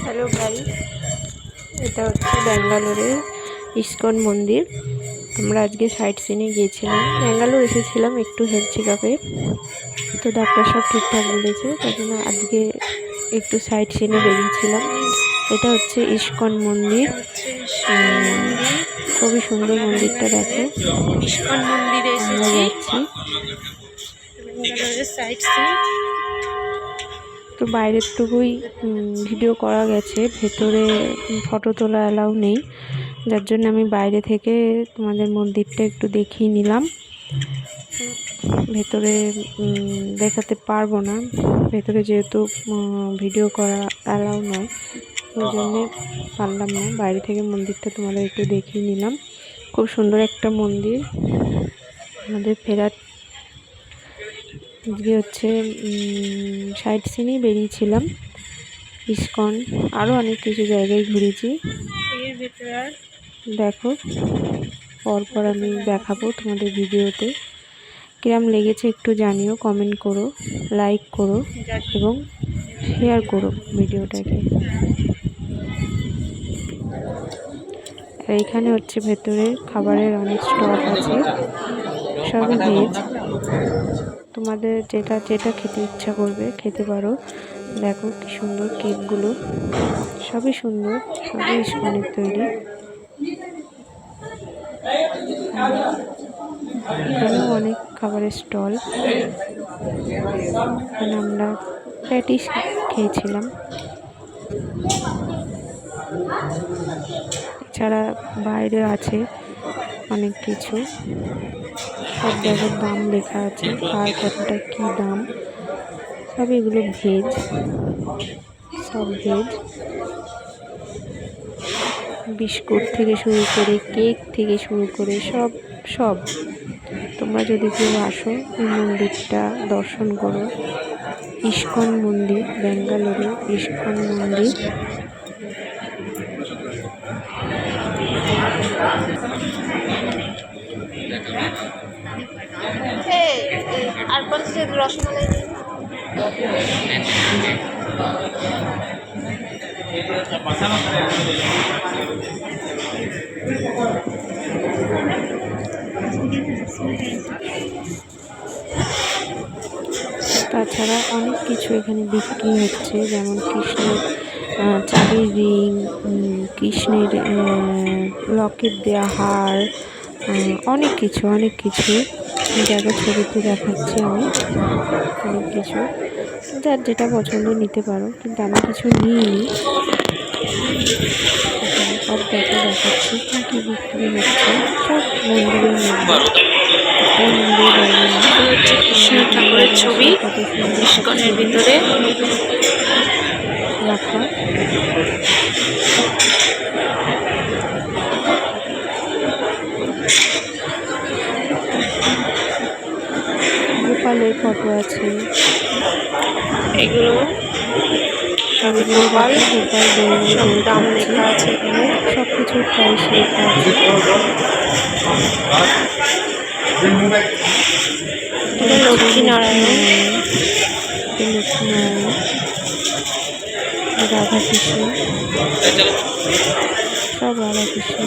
Hello guys, এটা হচ্ছে ব্যাঙ্গালোরের ইস্কন মন্দির। আমরা আজকে সাইট সিনে গিয়েছিলাম। ব্যাঙ্গালোর এসেছিলাম একটু হেলথ চেক আপে, তো ডাক্তার সব ঠিকঠাক বলেছে, তাই জন্য আজকে একটু সাইট সিনে বেরিয়েছিলাম। এটা হচ্ছে ইস্কন মন্দির। খুবই সুন্দর মন্দিরটা, দেখো। ইস্কন মন্দিরে আমরা এসেছি, যাচ্ছি। ব্যাঙ্গালোরের সাইট সিন। তো বাইরের টুকুই ভিডিও করা গেছে, ভেতরে ফটো তোলা অ্যালাউ নেই, যার জন্য আমি বাইরে থেকে তোমাদের মন্দিরটা একটু দেখিয়ে নিলাম। ভেতরে দেখাতে পারবো না, ভেতরে যেহেতু ভিডিও করা অ্যালাউ নয়, ওই জন্যে পারলাম না। বাইরে থেকে মন্দিরটা তোমাদের একটু দেখিয়ে নিলাম। খুব সুন্দর একটা মন্দির। আমাদের ফেরার আজকে হচ্ছে সাইট সিনেই বেরিয়েছিলাম। ইস্কন, আরও অনেক কিছু জায়গায় ঘুরেছি। এর ভেতরে দেখো, পরপর আমি দেখাবো তোমাদের ভিডিওতে। কিরম লেগেছে একটু জানিও, কমেন্ট করো, লাইক করো এবং শেয়ার করো ভিডিওটাকে। আর এইখানে হচ্ছে ভেতরে খাবারের অনেক স্টল আছে, সবই ভেজ। তোমাদের যেটা যেটা খেতে ইচ্ছা করবে খেতে পারো। দেখো কি সুন্দর কেকগুলো, সবই সুন্দর, সবই ইস্কনের তৈরি। এখানেও অনেক খাবারের স্টল। এখানে আমরা প্যাটিস খেয়েছিলাম। এছাড়া বাইরে আছে অনেক কিছু, সব জায়গার দাম লেখা আছে, আর কতটা কী দাম। সব এগুলো ভেজ, সব ভেজ। বিস্কুট থেকে শুরু করে, কেক থেকে শুরু করে সব সব। তোমরা যদি কেউ আসো, এই মন্দিরটা দর্শন করো। ইস্কন মন্দির, ব্যাঙ্গালোরে ইস্কন মন্দির। আর বলছে রসমালাই তাছাড়া অনেক কিছু এখানে বিক্রি হচ্ছে, যেমন কৃষ্ণের চাবির রিং, কৃষ্ণের লকেট দেওয়া হার, অনেক কিছু অনেক কিছু জায়গা ছবিতে দেখাচ্ছি আমি। অনেক কিছু যার যেটা পছন্দ নিতে পারো, কিন্তু আমি কিছু নিইনি। সব দেখাচ্ছি কী কী বিক্রি হচ্ছে, সব মন্দিরের মধ্যে। হচ্ছে কৃষ্ণ ঠাকুরের ছবি ইস্কনের ভিতরে রাখা। গোপালের ফটো আছে, এগুলো সব গোপাল, সব দাম লেখা আছে এখানে, সব কিছুর প্রাইস লেখা আছে। লক্ষ্মীনারায়ণ, লক্ষ্মীনারায়ণ, রাধাকৃষ্ণ, সব রাধাকৃষ্ণ।